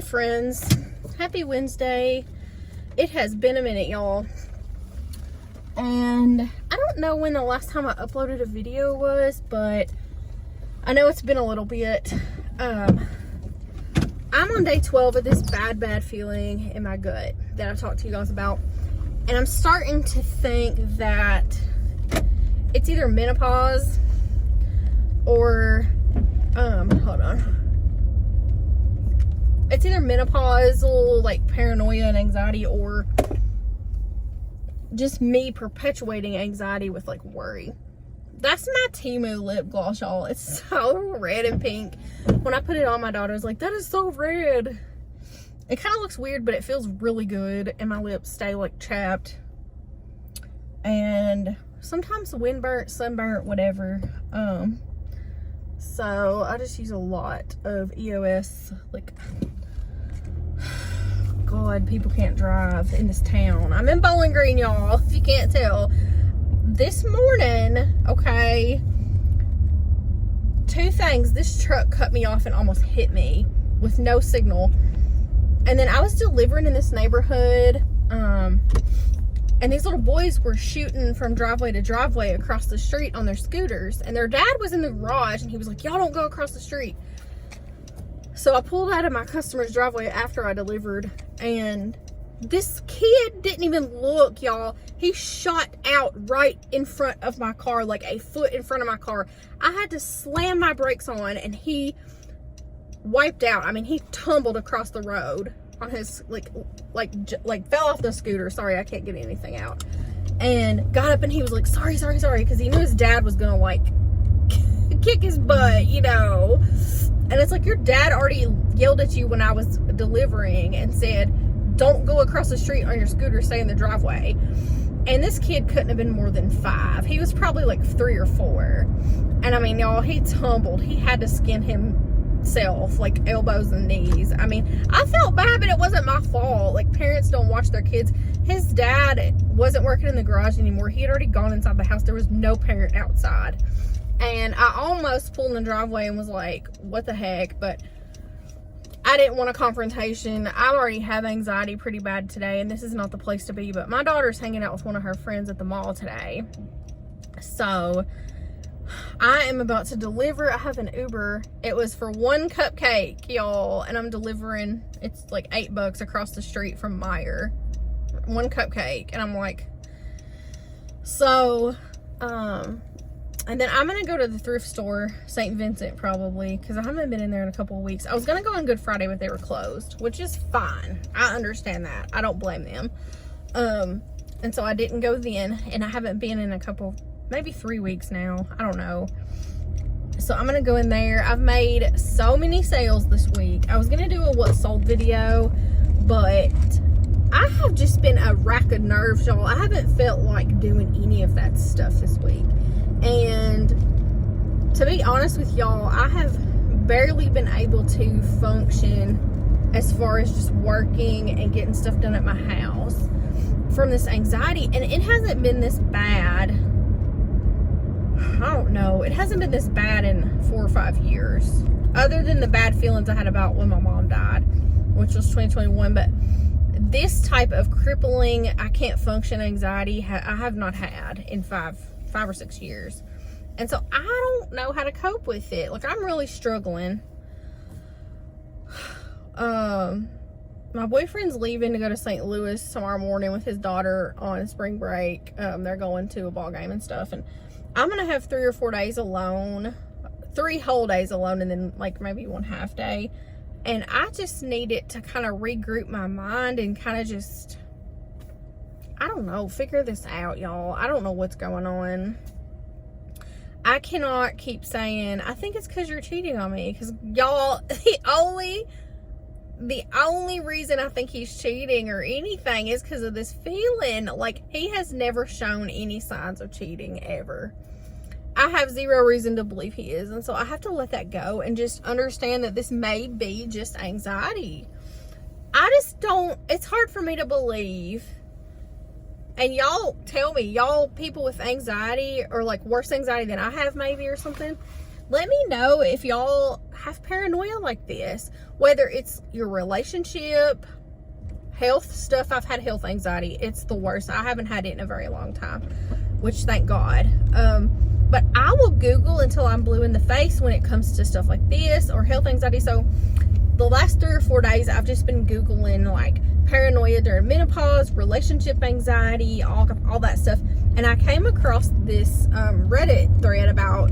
Friends, happy Wednesday. It has been a minute, y'all, and I don't know when the last time I uploaded a video was, but I know it's been a little bit. I'm on day 12 of this bad feeling in my gut that I've talked to you guys about, and I'm starting to think that it's either menopause or hold on. It's either menopausal, like paranoia and anxiety, or just me perpetuating anxiety with like worry. That's my Temu lip gloss, y'all. It's so red and pink. When I put it on, my daughter was like, that is so red. It kind of looks weird, but it feels really good, and my lips stay like chapped. And sometimes windburnt, sunburnt, whatever. So I just use a lot of EOS, like, God, people can't drive in this town. I'm in Bowling Green, y'all, if you can't tell. This morning, okay, two things. This truck cut me off and almost hit me with no signal. And then I was delivering in this neighborhood, and these little boys were shooting from driveway to driveway across the street on their scooters. And their dad was in the garage, and he was like, y'all don't go across the street. So I pulled out of my customer's driveway after I delivered, and this kid didn't even look, y'all. He shot out right in front of my car, like a foot in front of my car. I had to slam my brakes on, and he wiped out. I mean, he tumbled across the road on his, like fell off the scooter. Sorry, I can't get anything out. And got up, and he was like, sorry, because he knew his dad was gonna, like, kick his butt, you know. And it's like, your dad already yelled at you when I was delivering and said, don't go across the street on your scooter, stay in the driveway. And this kid couldn't have been more than 5. He was probably like 3 or 4. And I mean, y'all, he tumbled. He had to skin himself, like elbows and knees. I mean, I felt bad, but it wasn't my fault. Like, parents don't watch their kids. His dad wasn't working in the garage anymore. He had already gone inside the house. There was no parent outside. And I almost pulled in the driveway and was like, what the heck? But I didn't want a confrontation. I already have anxiety pretty bad today, and this is not the place to be. But my daughter's hanging out with one of her friends at the mall today. So I am about to deliver. I have an Uber. It was for 1 cupcake, y'all. And I'm delivering, it's like $8 across the street from Meijer. 1 cupcake. And I'm like, so, and then I'm going to go to the thrift store, St. Vincent probably, because I haven't been in there in a couple of weeks. I was going to go on Good Friday, but they were closed, which is fine. I understand that. I don't blame them. And so I didn't go then, and I haven't been in a couple, maybe 3 weeks now. I don't know. So I'm going to go in there. I've made so many sales this week. I was going to do a what sold video, but I have just been a rack of nerves, y'all. I haven't felt like doing any of that stuff this week. And to be honest with y'all, I have barely been able to function as far as just working and getting stuff done at my house from this anxiety. And it hasn't been this bad. I don't know. It hasn't been this bad in 4 or 5 years. Other than the bad feelings I had about when my mom died, which was 2021. But this type of crippling, I can't function anxiety, I have not had in 5 or 6 years. And so I don't know how to cope with it. Like, I'm really struggling. My boyfriend's leaving to go to St. Louis tomorrow morning with his daughter on spring break. They're going to a ball game and stuff, and I'm gonna have 3 or 4 days alone, 3 whole days alone, and then like maybe 1 half day. And I just need it to kind of regroup my mind and kind of just, I don't know, figure this out, y'all. I don't know what's going on. I cannot keep saying, I think it's because you're cheating on me. Because, y'all, the only reason I think he's cheating or anything is because of this feeling. Like, he has never shown any signs of cheating, ever. I have 0 reason to believe he is. And so I have to let that go and just understand that this may be just anxiety. I just don't, it's hard for me to believe. And y'all tell me, y'all people with anxiety or like worse anxiety than I have maybe or something, let me know if y'all have paranoia like this, whether it's your relationship, health stuff. I've had health anxiety. It's the worst. I haven't had it in a very long time, which thank God. But I will Google until I'm blue in the face when it comes to stuff like this or health anxiety. So the last 3 or 4 days, I've just been Googling like paranoia during menopause, relationship anxiety, all that stuff. And I came across this Reddit thread about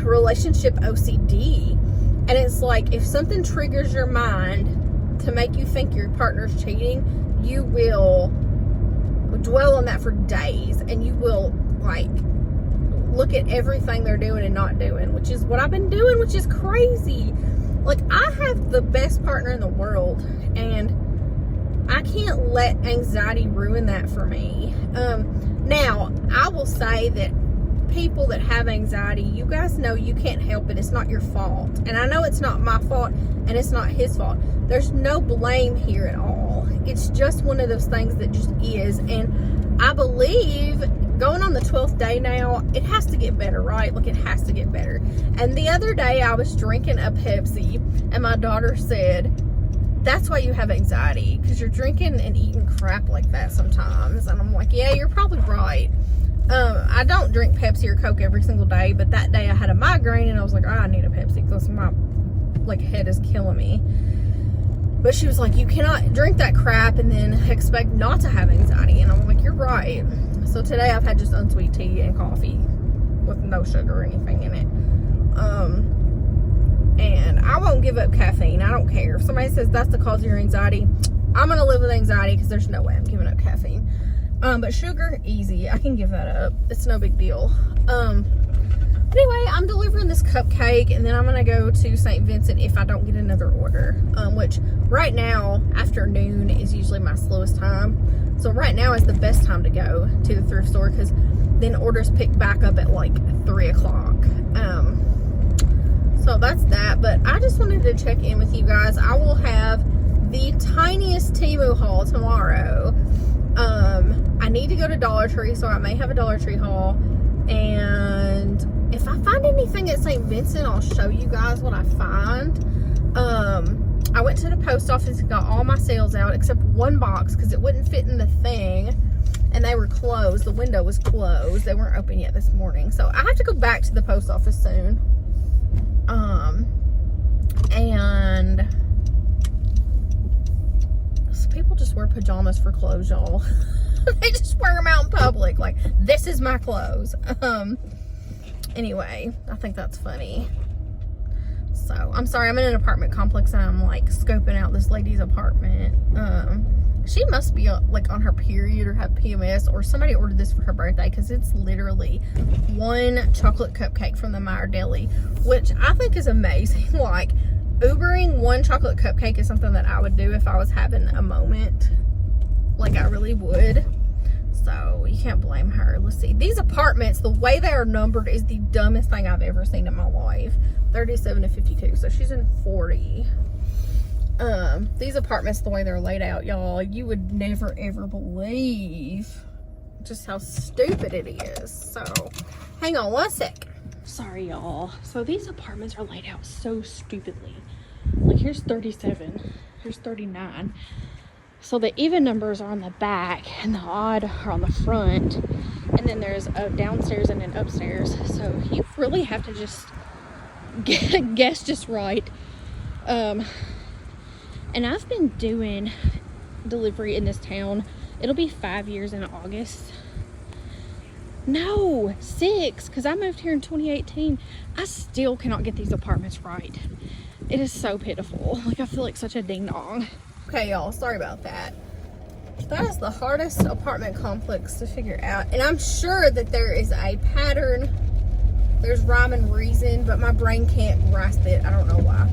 relationship OCD. And it's like, if something triggers your mind to make you think your partner's cheating, you will dwell on that for days, and you will like look at everything they're doing and not doing, which is what I've been doing, which is crazy. Like, I have the best partner in the world, and I can't let anxiety ruin that for me. Now, I will say that people that have anxiety, you guys know you can't help it. It's not your fault. And I know it's not my fault, and it's not his fault. There's no blame here at all. It's just one of those things that just is. And I believe going on the 12th day now, it has to get better, right? Like, it has to get better. And the other day I was drinking a Pepsi, and my daughter said, that's why you have anxiety, because you're drinking and eating crap like that sometimes. And I'm like, yeah, you're probably right. I don't drink Pepsi or Coke every single day, but that day I had a migraine, and I was like, oh, I need a Pepsi because my like head is killing me. But she was like, you cannot drink that crap and then expect not to have anxiety. And I'm like, you're right. So today I've had just unsweet tea and coffee with no sugar or anything in it. And I won't give up caffeine. I don't care. If somebody says that's the cause of your anxiety, I'm going to live with anxiety, because there's no way I'm giving up caffeine. But sugar, easy. I can give that up. It's no big deal. Anyway, I'm delivering this cupcake, and then I'm going to go to St. Vincent if I don't get another order. Which right now, afternoon is usually my slowest time. So right now is the best time to go to the thrift store, because then orders pick back up at like 3 o'clock. So that's that. But I just wanted to check in with you guys. I will have the tiniest Temu haul tomorrow. I need to go to Dollar Tree, so I may have a Dollar Tree haul. And if I find anything at St. Vincent, I'll show you guys what I find. I went to the post office and got all my sales out except one box, because it wouldn't fit in the thing, and they were closed. The window was closed. They weren't open yet this morning. So I have to go back to the post office soon. And so people just wear pajamas for clothes, y'all. They just wear them out in public. Like, this is my clothes. Anyway, I think that's funny. So, I'm sorry, I'm in an apartment complex, and I'm like scoping out this lady's apartment. She must be like on her period or have PMS, or somebody ordered this for her birthday, because it's literally one chocolate cupcake from the Meyer Deli, which I think is amazing. Like, Ubering one chocolate cupcake is something that I would do if I was having a moment. Like, I really would. So, you can't blame her. Let's see. These apartments, the way they are numbered is the dumbest thing I've ever seen in my life. 37 to 52. So, she's in 40. These apartments, the way they're laid out, y'all, you would never, ever believe just how stupid it is. So, hang on one sec. Sorry, y'all. So, these apartments are laid out so stupidly. Like, here's 37. Here's 39. So the even numbers are on the back and the odd are on the front. And then there's a downstairs and an upstairs. So you really have to just guess just right. And I've been doing delivery in this town. It'll be 5 years in August. No, 6, because I moved here in 2018. I still cannot get these apartments right. It is so pitiful. Like, I feel like such a ding dong. Okay, y'all, sorry about that. That is the hardest apartment complex to figure out. And I'm sure that there is a pattern. There's rhyme and reason, but my brain can't grasp it. I don't know why.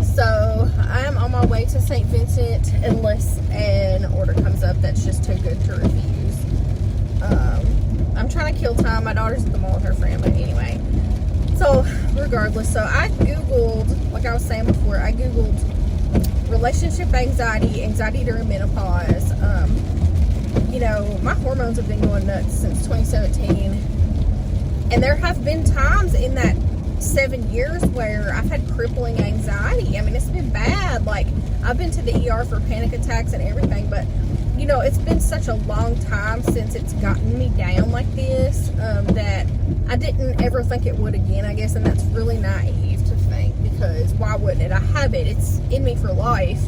So, I am on my way to St. Vincent unless an order comes up that's just too good to refuse. I'm trying to kill time. My daughter's at the mall with her friend, but anyway. So, regardless, so I Googled, like I was saying before, I Googled relationship anxiety, anxiety during menopause. You know, my hormones have been going nuts since 2017. And there have been times in that 7 years where I've had crippling anxiety. I mean, it's been bad. Like, I've been to the ER for panic attacks and everything, but you know, it's been such a long time since it's gotten me down like this, that I didn't ever think it would again, I guess, and that's really naive to think, because why wouldn't it? I have it. It's in me for life,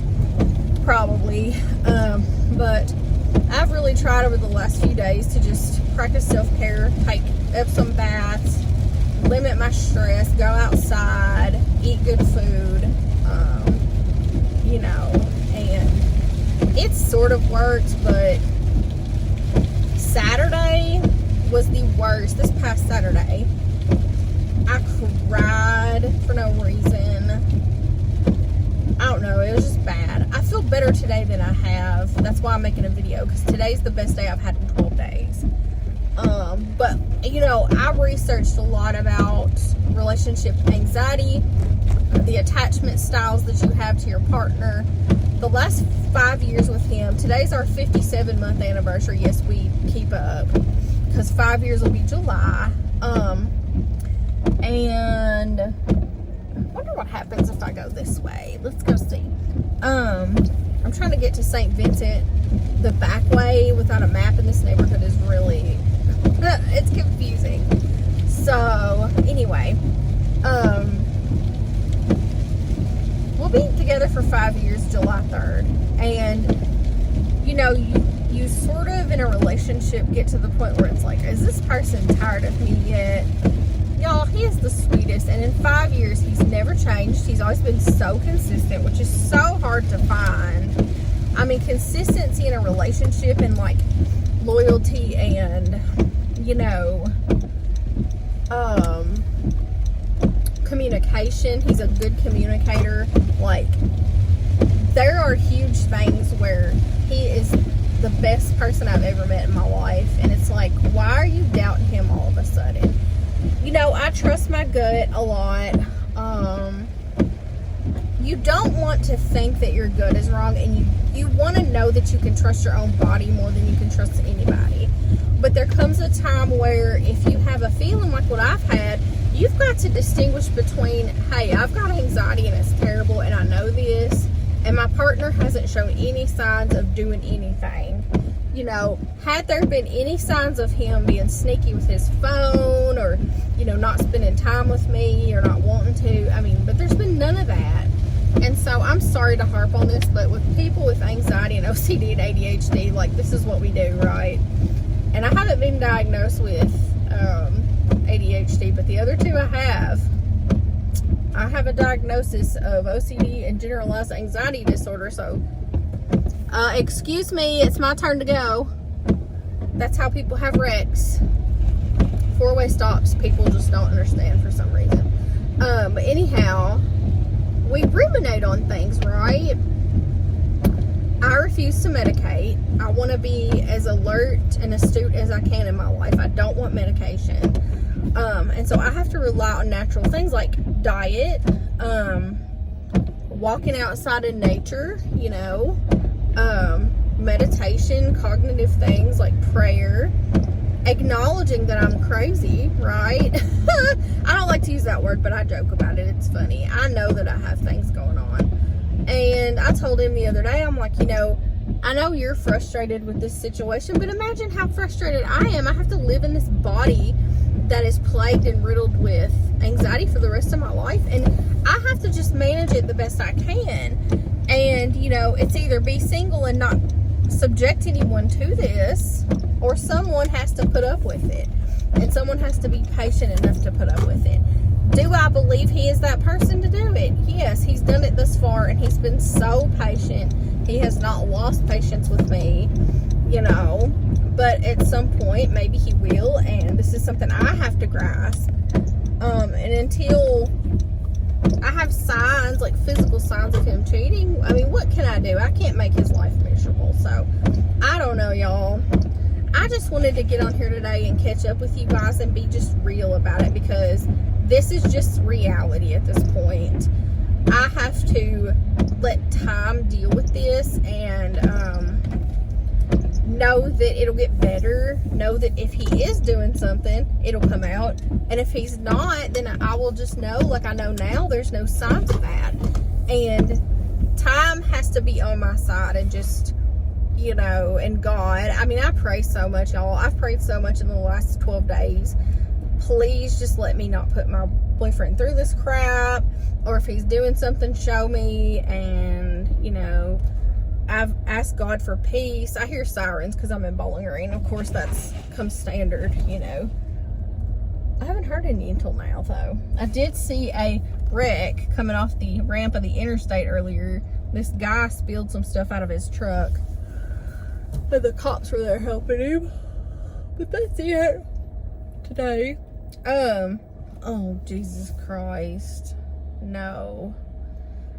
probably, but I've really tried over the last few days to just practice self-care, take Epsom baths, limit my stress, go outside, eat good food, you know, and it's sort of worked, but Saturday was the worst. This past Saturday, I cried for no reason. I don't know, it was just bad. I feel better today than I have. That's why I'm making a video, because today's the best day I've had in 12 days. But, you know, I researched a lot about relationship anxiety, the attachment styles that you have to your partner. The last 5 years with him, today's our 57-month anniversary. Yes, we keep up, because 5 years will be July. And I wonder what happens if I go this way. Let's go see. I'm trying to get to St. Vincent the back way without a map, and this neighborhood is really, it's confusing. So, anyway, we'll be together for 5 years, July 3rd. And, you know, you sort of, in a relationship, get to the point where it's like, is this person tired of me yet? Y'all, he is the sweetest, and in 5 years, he's never changed. He's always been so consistent, which is so hard to find. I mean, consistency in a relationship and, like, loyalty and, you know, communication. He's a good communicator. Like, there are huge things where he is the best person I've ever met in my life, and it's like, why are you doubting him all of a sudden? You know, I trust my gut a lot. You don't want to think that your gut is wrong, and you want to know that you can trust your own body more than you can trust anybody. But there comes a time where if you have a feeling like what I've had, you've got to distinguish between, hey, I've got anxiety and it's terrible and I know this, and my partner hasn't shown any signs of doing anything. You know, had there been any signs of him being sneaky with his phone, or, you know, not spending time with me, or not wanting to, I mean, but there's been none of that. And so I'm sorry to harp on this, but with people with anxiety and OCD and ADHD, like, this is what we do, right? And I haven't been diagnosed with ADHD, but the other two I have. I have a diagnosis of OCD and generalized anxiety disorder, so excuse me, it's my turn to go. That's how people have wrecks. Four-way stops, people just don't understand for some reason. But anyhow, we ruminate on things, right? I refuse to medicate. I want to be as alert and astute as I can in my life. I don't want medication. And so I have to rely on natural things like diet, walking outside in nature, you know, meditation, cognitive things like prayer, acknowledging that I'm crazy, right? I don't like to use that word, but I joke about it. It's funny. I know that I have things going on. And I told him the other day, I'm like, you know, I know you're frustrated with this situation, but imagine how frustrated I am. I have to live in this body that is plagued and riddled with anxiety for the rest of my life, and I have to just manage it the best I can. And, you know, it's either be single and not subject anyone to this, or someone has to put up with it, and someone has to be patient enough to put up with it. Do I believe he is that person to do it? Yes, he's done it thus far, and he's been so patient. He has not lost patience with me, you know, but at some point, maybe he will, and this is something I have to grasp. And until I have signs, like physical signs of him cheating, I mean, what can I do? I can't make his life miserable, so I don't know, y'all. I just wanted to get on here today and catch up with you guys and be just real about it, because this is just reality at this point. I have to let time deal with this and know that it'll get better. Know that if he is doing something, it'll come out. And if he's not, then I will just know, like I know now, there's no signs of that. And time has to be on my side, and just, you know, and God. I mean, I pray so much, y'all. I've prayed so much in the last 12 days. Please just let me not put my boyfriend through this crap, or if he's doing something, show me. And, you know, I've asked God for peace. I hear sirens because I'm in Bowling Green. Of course, that's comes standard, you know. I haven't heard any until now, though. I did see a wreck coming off the ramp of the interstate earlier. This guy spilled some stuff out of his truck, and the cops were there helping him. But that's it today. Oh, Jesus Christ. No.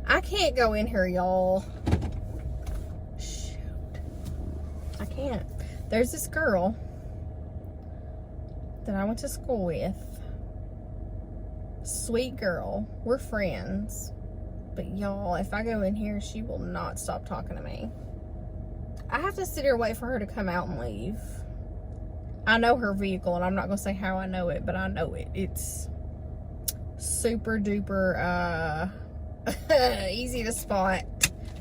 I can't go in here, y'all. Shoot. I can't. There's this girl that I went to school with. Sweet girl. We're friends. But y'all, if I go in here, she will not stop talking to me. I have to sit here and wait for her to come out and leave. I know her vehicle, and I'm not going to say how I know it, but I know it. It's super duper easy to spot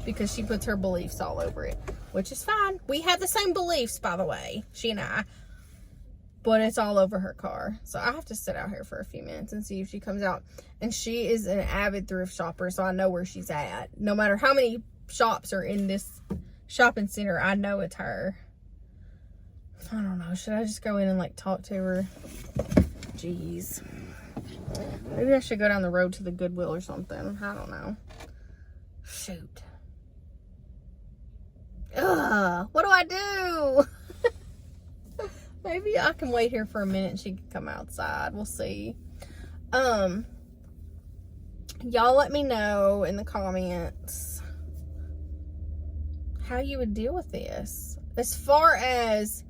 because she puts her beliefs all over it, which is fine. We have the same beliefs, by the way, she and I, but it's all over her car. So I have to sit out here for a few minutes and see if she comes out. And she is an avid thrift shopper, so I know where she's at. No matter how many shops are in this shopping center, I know it's her. I don't know. Should I just go in and like talk to her? Jeez. Maybe I should go down the road to the Goodwill or something. I don't know. Shoot. Ugh. What do I do? Maybe I can wait here for a minute and she can come outside. We'll see. Y'all let me know in the comments how you would deal with this. As far as,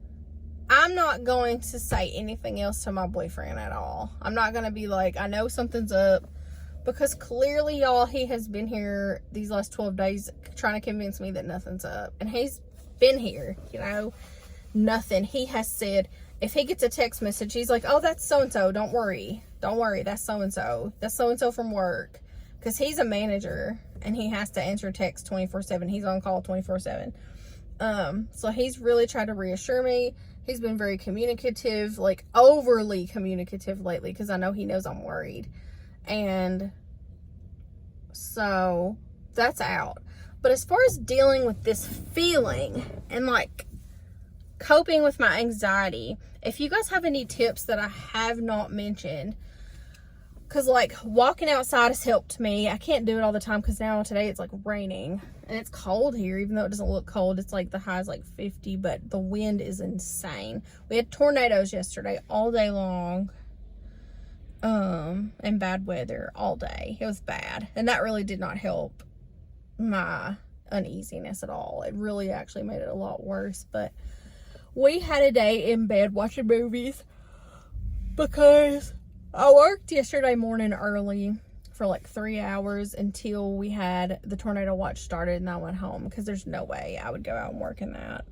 I'm not going to say anything else to my boyfriend at all. I'm not going to be like, I know something's up. Because clearly, y'all, he has been here these last 12 days trying to convince me that nothing's up. And he's been here, you know, nothing. He has said, if he gets a text message, he's like, oh, that's so-and-so. Don't worry. Don't worry. That's so-and-so. That's so-and-so from work. Because he's a manager and he has to answer text 24/7. He's on call 24/7. So he's really tried to reassure me. He's been very communicative, like overly communicative lately, because I know he knows I'm worried. And so that's out. But as far as dealing with this feeling and like coping with my anxiety, if you guys have any tips that I have not mentioned, because like walking outside has helped me. I can't do it all the time because now today it's like raining and it's cold here. Even though it doesn't look cold, it's like the high is like 50, but the wind is insane. We had tornadoes yesterday all day long. And bad weather all day. It was bad. And that really did not help my uneasiness at all. It really actually made it a lot worse. But we had a day in bed watching movies because I worked yesterday morning early for like 3 hours until we had the tornado watch started, and I went home because there's no way I would go out and work in that.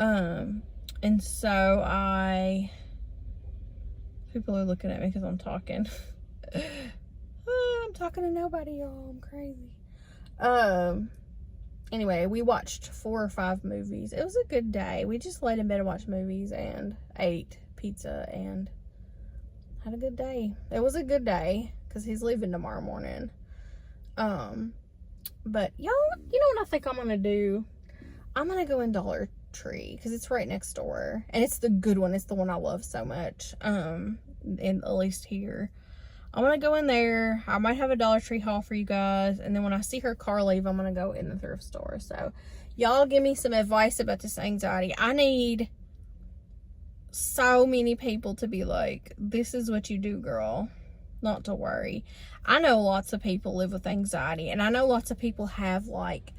And so people are looking at me because I'm talking. I'm talking to nobody, y'all. I'm crazy. Anyway, we watched 4 or 5 movies. It was a good day. We just laid in bed and watched movies and ate pizza and had a good day. It was a good day because he's leaving tomorrow morning. But y'all, you know what I think I'm gonna do? I'm gonna go in Dollar Tree because it's right next door, and it's the good one. It's the one I love so much. And at least here, I'm gonna go in there. I might have a Dollar Tree haul for you guys, and then when I see her car leave, I'm gonna go in the thrift store. So y'all give me some advice about this anxiety. I need so many people to be like, this is what you do, girl, not to worry. I know lots of people live with anxiety, and I know lots of people have like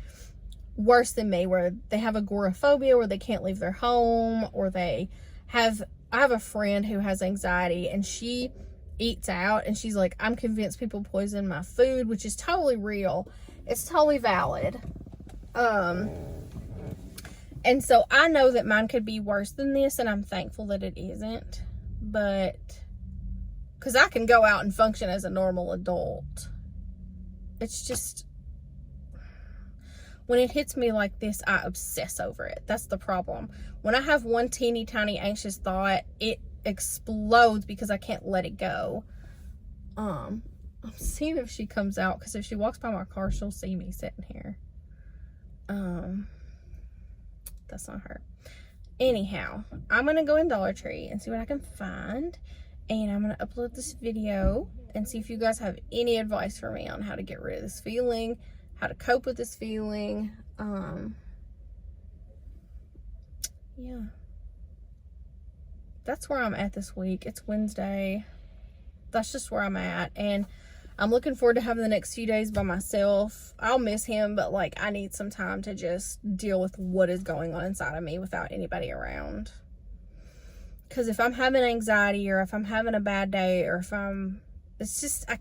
worse than me, where they have agoraphobia, where they can't leave their home, or I have a friend who has anxiety, and she eats out, and she's like, I'm convinced people poison my food, which is totally real. It's totally valid. And so I know that mine could be worse than this, and I'm thankful that it isn't. But, because I can go out and function as a normal adult. It's just, when it hits me like this, I obsess over it. That's the problem. When I have one teeny tiny anxious thought, it explodes because I can't let it go. I'm seeing if she comes out, because if she walks by my car, she'll see me sitting here. That's not her. Anyhow, I'm gonna go in Dollar Tree and see what I can find, and I'm gonna upload this video and see if you guys have any advice for me on how to get rid of this feeling, how to cope with this feeling. Yeah, that's where I'm at this week. It's Wednesday. That's just where I'm at, and I'm looking forward to having the next few days by myself. I'll miss him, but like, I need some time to just deal with what is going on inside of me without anybody around. Because if I'm having anxiety, or if I'm having a bad day, or if it's just, I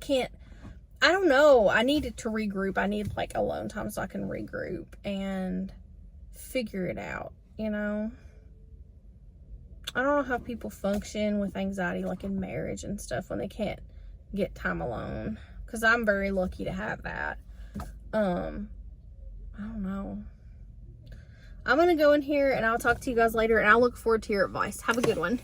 don't know. I need to regroup. I need like alone time so I can regroup and figure it out, you know? I don't know how people function with anxiety, like in marriage and stuff, when they can't get time alone, because I'm very lucky to have that. I don't know. I'm gonna go in here and I'll talk to you guys later, and I'll look forward to your advice. Have a good one.